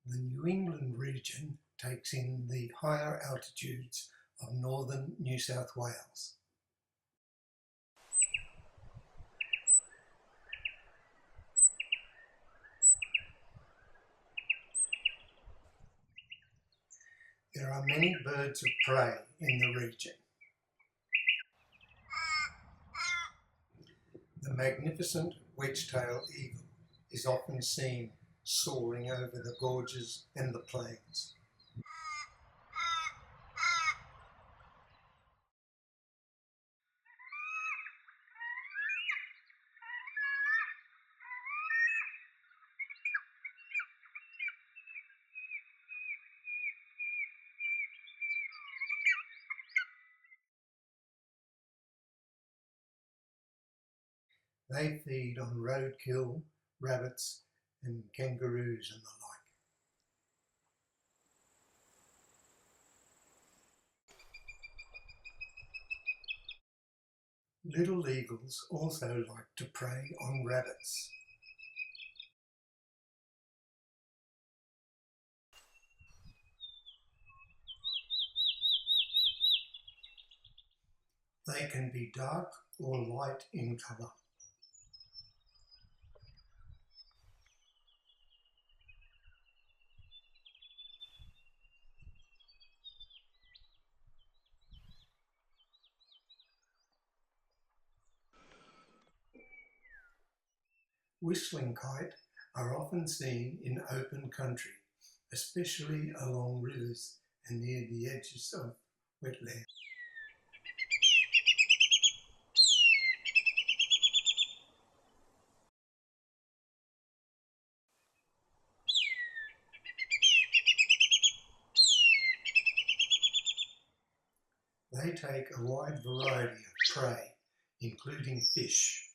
The New England region takes in the higher altitudes of northern New South Wales. There are many birds of prey in the region. The magnificent wedge-tailed eagle is often seen soaring over the gorges and the plains. They feed on roadkill, rabbits and kangaroos and the like. Little eagles also like to prey on rabbits. They can be dark or light in colour. Whistling kite are often seen in open country, especially along rivers and near the edges of wetlands. They take a wide variety of prey, including fish.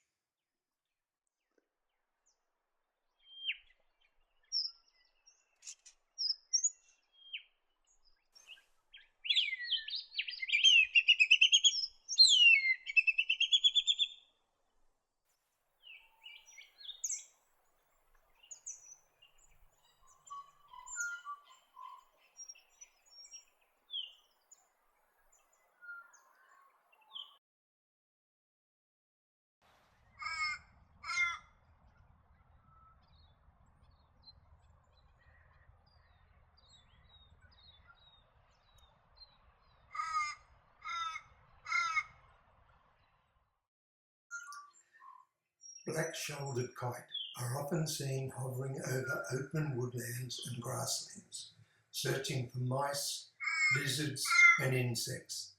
Black-shouldered kite are often seen hovering over open woodlands and grasslands, searching for mice, lizards and insects.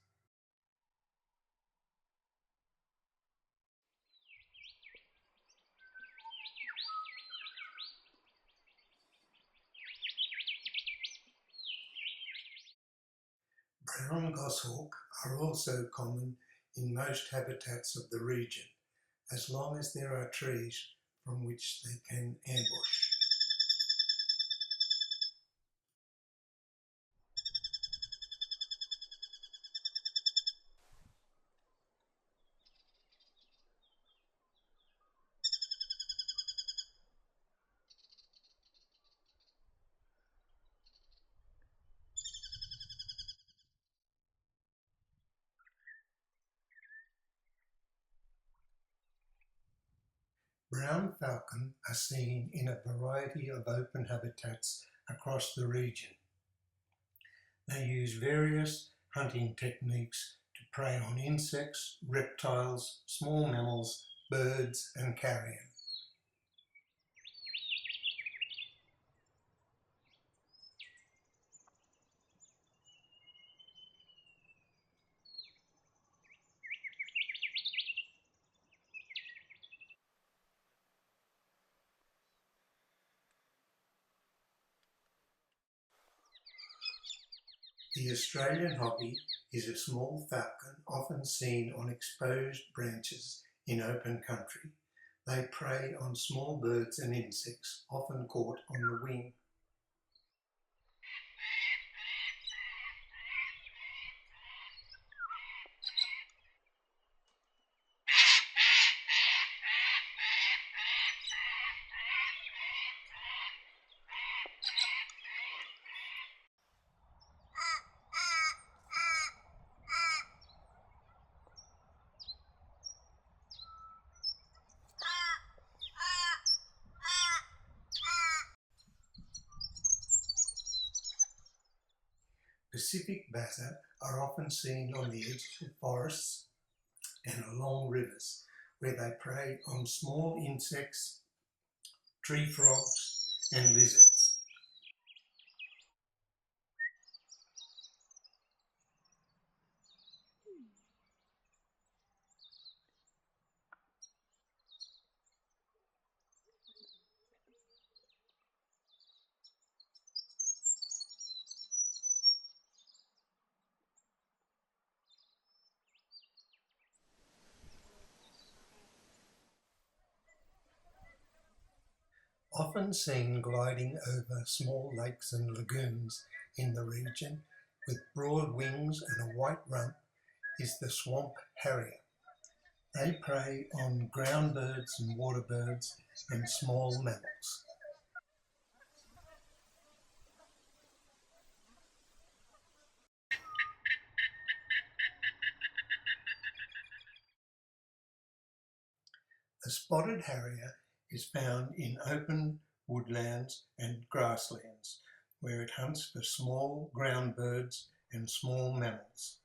Brown goshawk are also common in most habitats of the region, as long as there are trees from which they can ambush. Brown falcon are seen in a variety of open habitats across the region. They use various hunting techniques to prey on insects, reptiles, small mammals, birds and carrion. The Australian hobby is a small falcon often seen on exposed branches in open country. They prey on small birds and insects, often caught on the wing. Pacific batter are often seen on the edges of forests and along rivers, where they prey on small insects, tree frogs, and lizards. Often seen gliding over small lakes and lagoons in the region, with broad wings and a white rump, is the swamp harrier. They prey on ground birds and water birds and small mammals. The spotted harrier is found in open woodlands and grasslands, where it hunts for small ground birds and small mammals.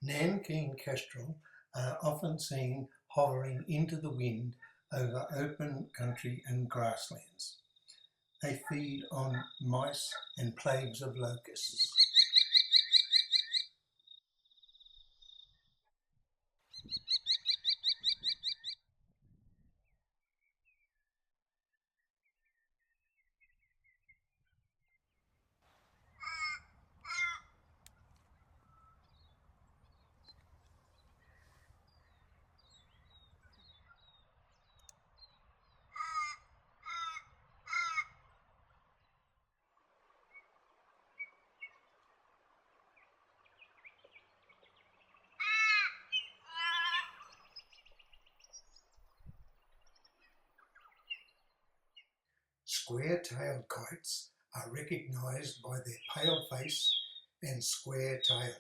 Nankeen kestrel are often seen hovering into the wind over open country and grasslands. They feed on mice and plagues of locusts. Square-tailed kites are recognised by their pale face and square tail.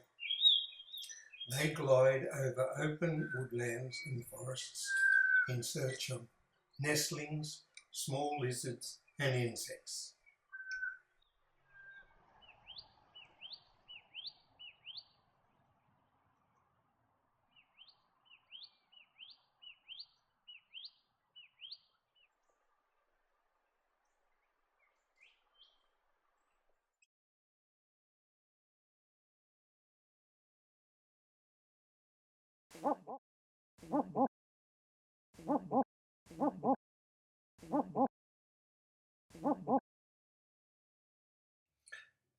They glide over open woodlands and forests in search of nestlings, small lizards and insects.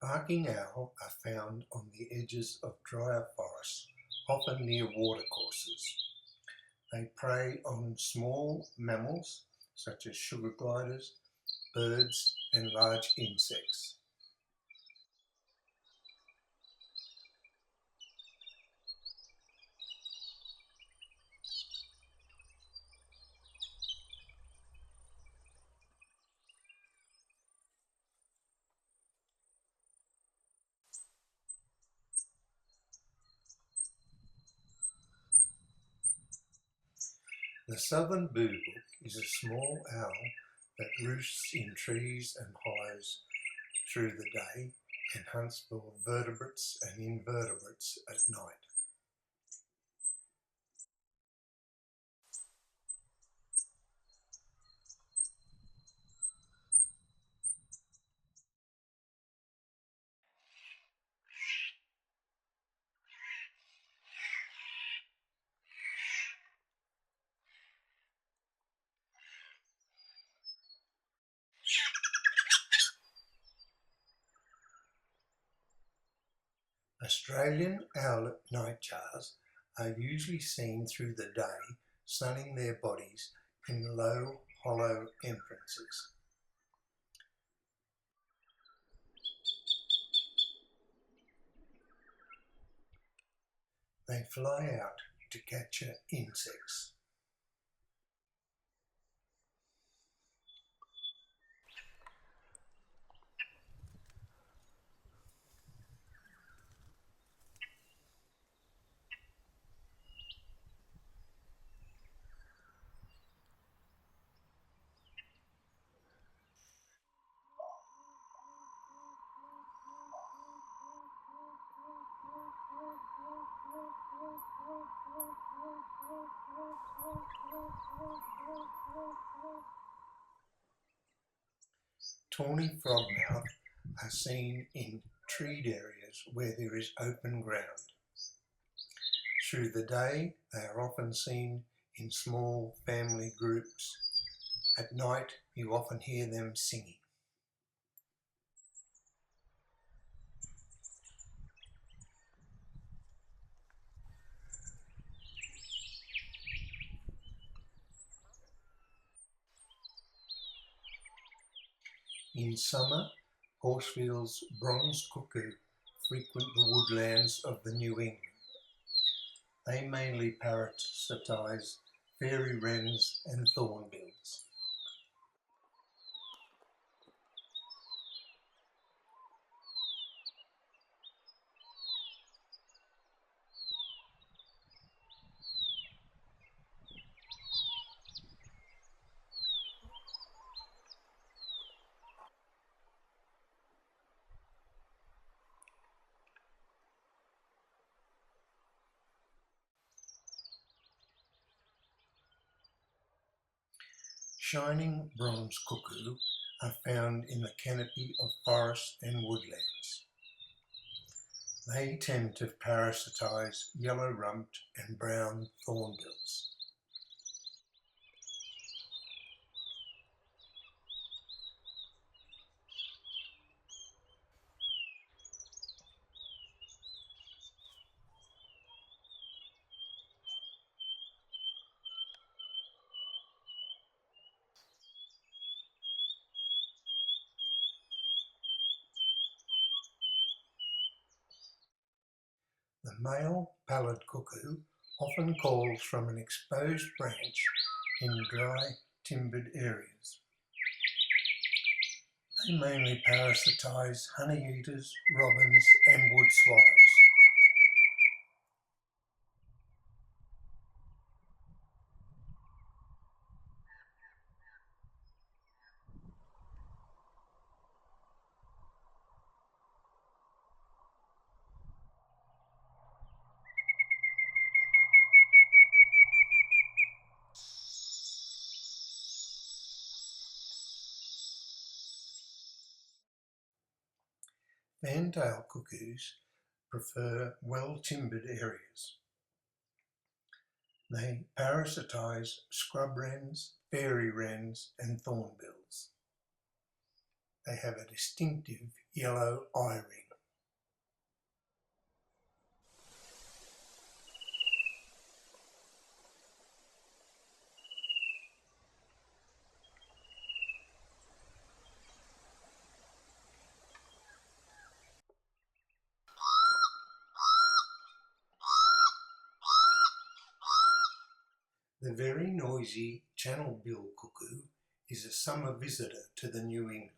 Barking owl are found on the edges of drier forests, often near watercourses. They prey on small mammals such as sugar gliders, birds and large insects. The southern boobook is a small owl that roosts in trees and hollows through the day and hunts for vertebrates and invertebrates at night. Australian Owlet-Nightjars are usually seen through the day, sunning their bodies in low, hollow entrances. They fly out to capture insects. Tawny frogmouth are seen in treed areas where there is open ground. Through the day, they are often seen in small family groups. At night, you often hear them singing. In summer, Horsfield's Bronze-Cuckoo frequent the woodlands of the New England. They mainly parasitise fairy wrens and thornbills. Shining bronze-cuckoo are found in the canopy of forest and woodlands. They tend to parasitise yellow-rumped and brown thornbills. The male pallid cuckoo often calls from an exposed branch in dry, timbered areas. They mainly parasitise honeyeaters, robins and wood swallows. Fan-tailed cuckoos prefer well-timbered areas. They parasitise scrub wrens, fairy wrens and thornbills. They have a distinctive yellow eye ring. The very noisy channel-bill cuckoo is a summer visitor to the New England.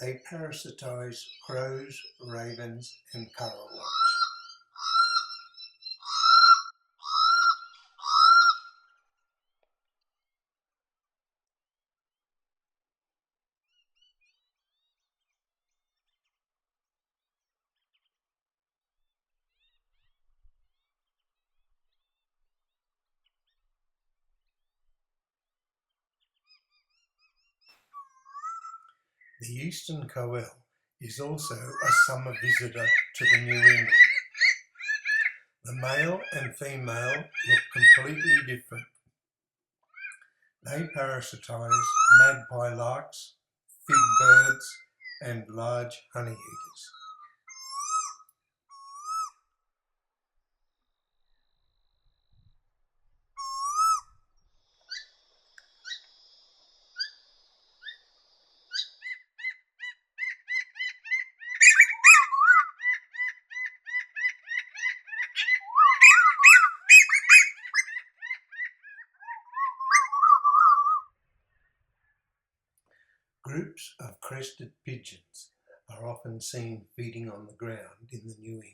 They parasitise crows, ravens and currawongs. The eastern coel is also a summer visitor to the New England. The male and female look completely different. They parasitise magpie larks, fig birds and large honeyeaters. Groups of crested pigeons are often seen feeding on the ground in the New England.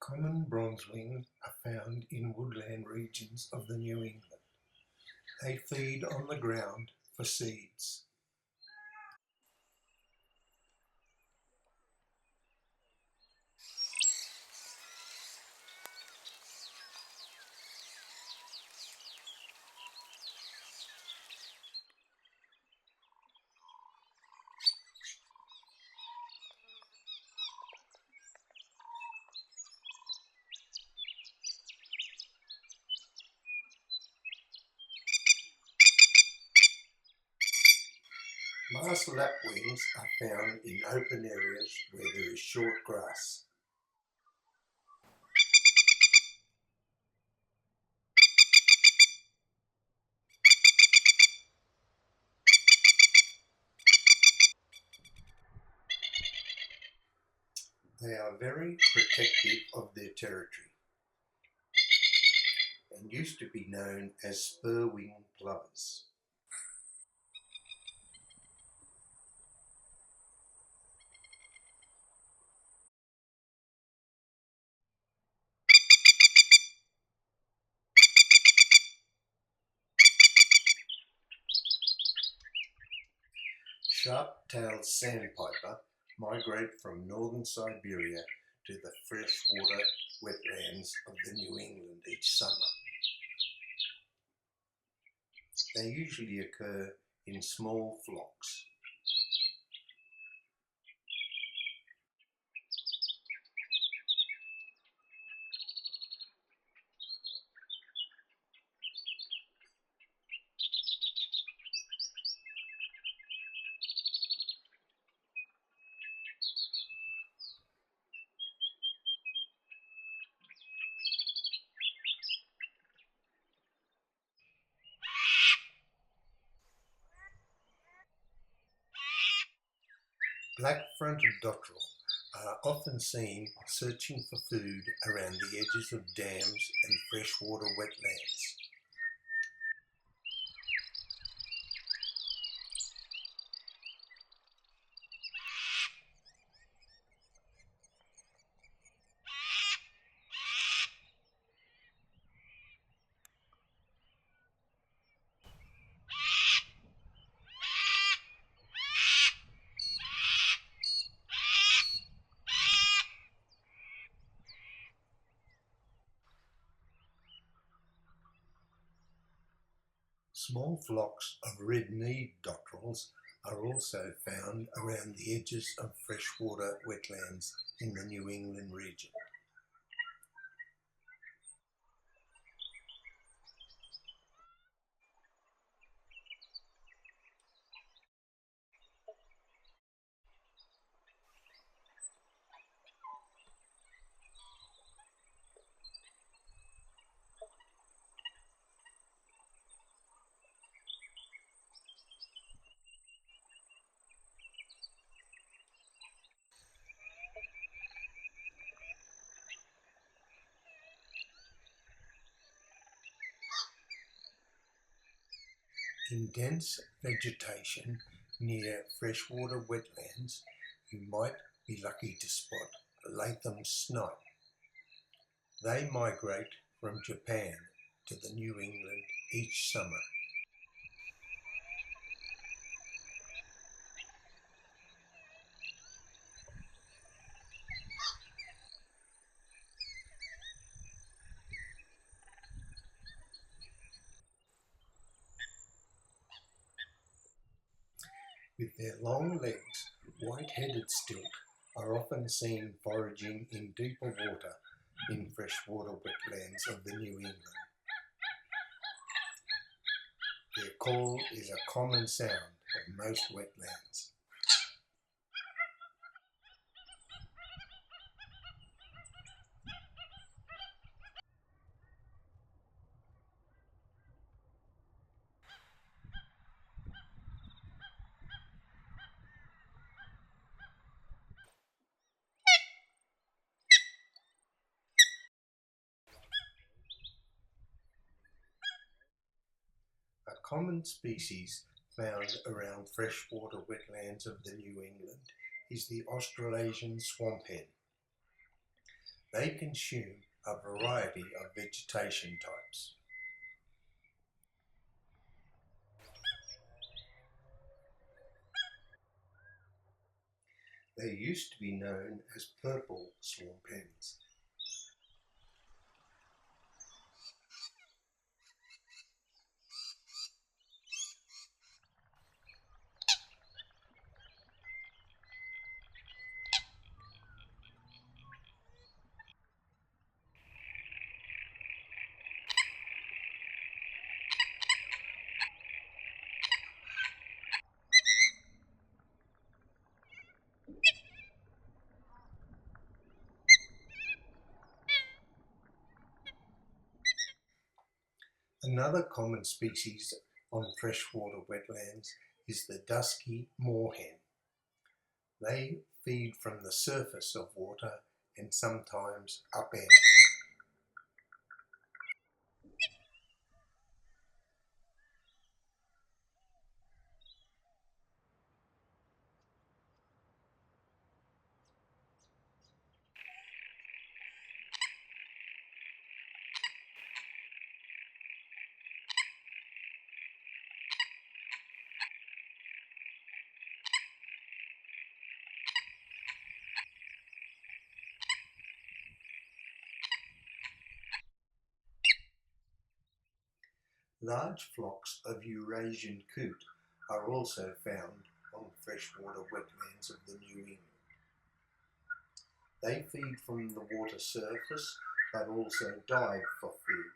Common bronzewing are found in woodland regions of the New England. They feed on the ground for seeds. Masked lapwings are found in open areas where there is short grass. They are very protective of their territory and used to be known as spur-wing plovers. Sharp-tailed sandpiper migrate from northern Siberia to the freshwater wetlands of the New England each summer. They usually occur in small flocks. Black-fronted dotterel are often seen searching for food around the edges of dams and freshwater wetlands. Small flocks of red-kneed dotterels are also found around the edges of freshwater wetlands in the New England region. In dense vegetation near freshwater wetlands, you might be lucky to spot Latham's snipe. They migrate from Japan to the New England each summer. With their long legs, white-headed stilt, are often seen foraging in deeper water in freshwater wetlands of the New England. Their call is a common sound of most wetlands. A common species found around freshwater wetlands of the New England is the Australasian swamp hen. They consume a variety of vegetation types. They used to be known as purple swamp hens. Another common species on freshwater wetlands is the dusky moorhen. They feed from the surface of water and sometimes upend. Large flocks of Eurasian coot are also found on freshwater wetlands of the New England. They feed from the water surface but also dive for food.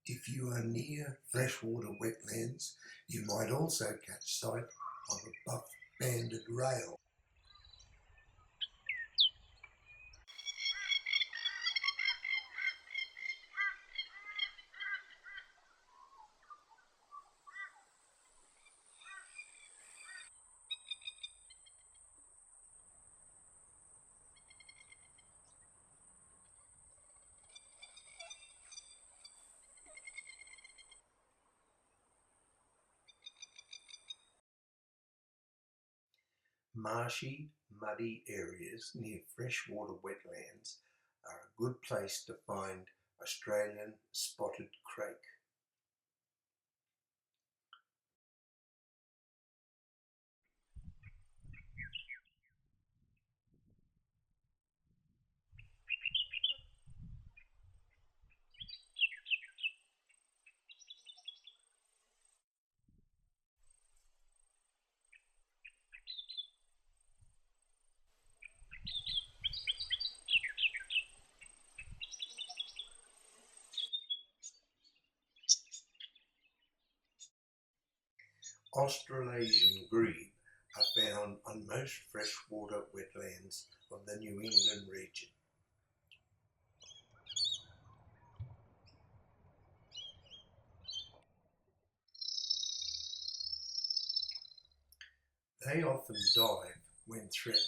If you are near freshwater wetlands, you might also catch sight of a buff-banded rail. Marshy, muddy areas near freshwater wetlands are a good place to find Australian spotted crake. Australasian grebe are found on most freshwater wetlands of the New England region. They often dive when threatened.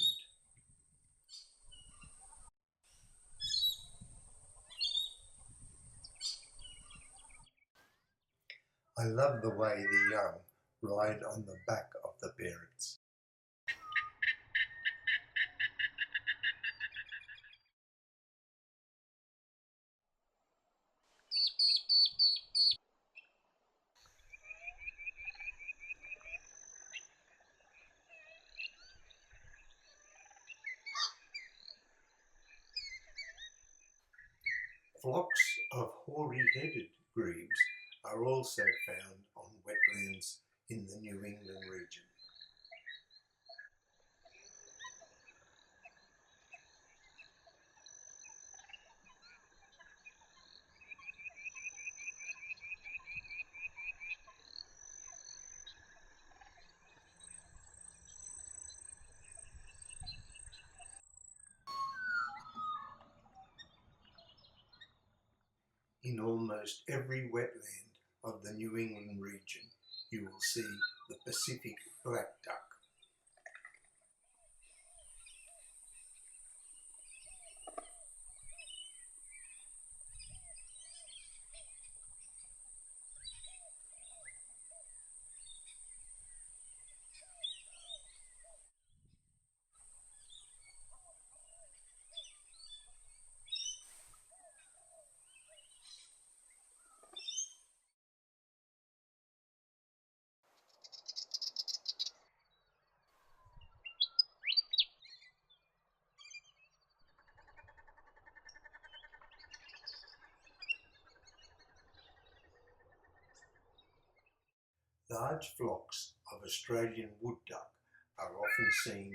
I love the way the young ride on the back of the parents. Flocks of hoary-headed grebes are also found on wetlands in the New England region. In almost every wetland of the New England region, you will see the Pacific black duck. Large flocks of Australian wood duck are often seen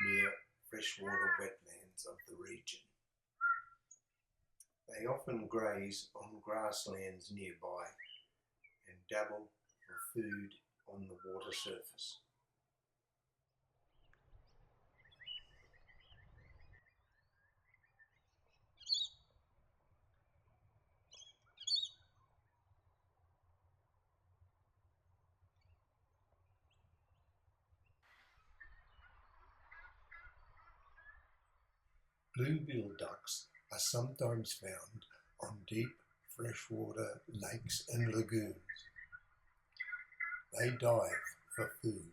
near freshwater wetlands of the region. They often graze on grasslands nearby and dabble for food on the water surface. Bluebill ducks are sometimes found on deep freshwater lakes and lagoons. They dive for food.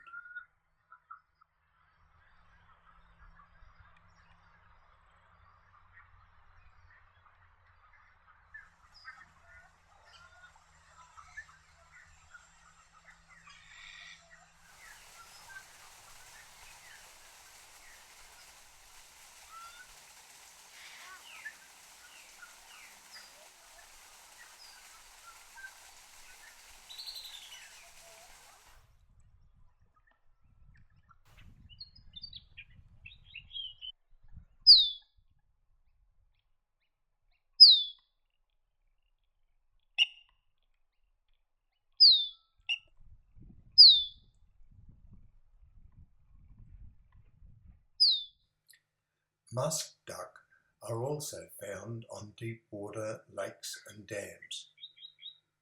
Musk duck are also found on deep water lakes and dams.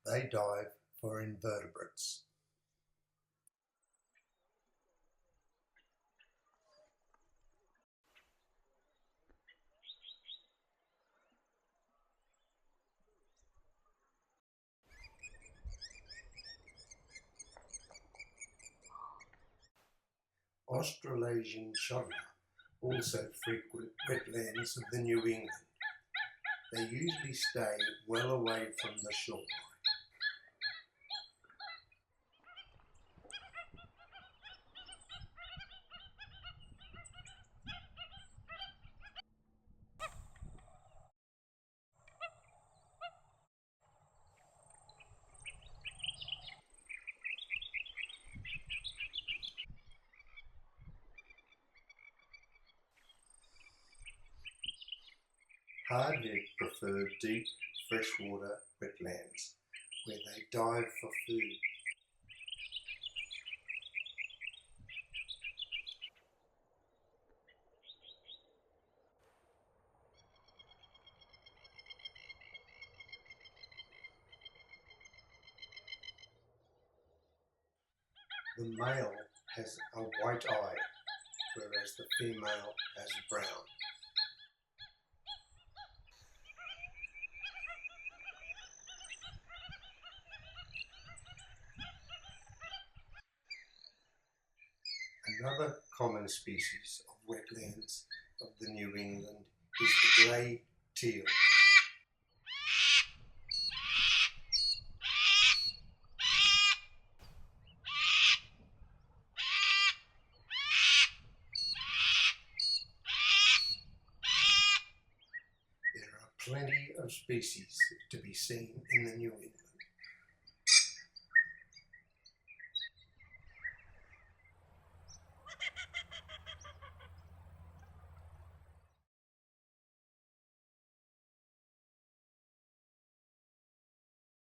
They dive for invertebrates. Australasian shottler also frequent wetlands of the New England. They usually stay well away from the shoreline. Hardhead prefer deep freshwater wetlands where they dive for food. The male has a white eye, whereas the female has brown. Another common species of wetlands of the New England is the grey teal. There are plenty of species to be seen in the New England.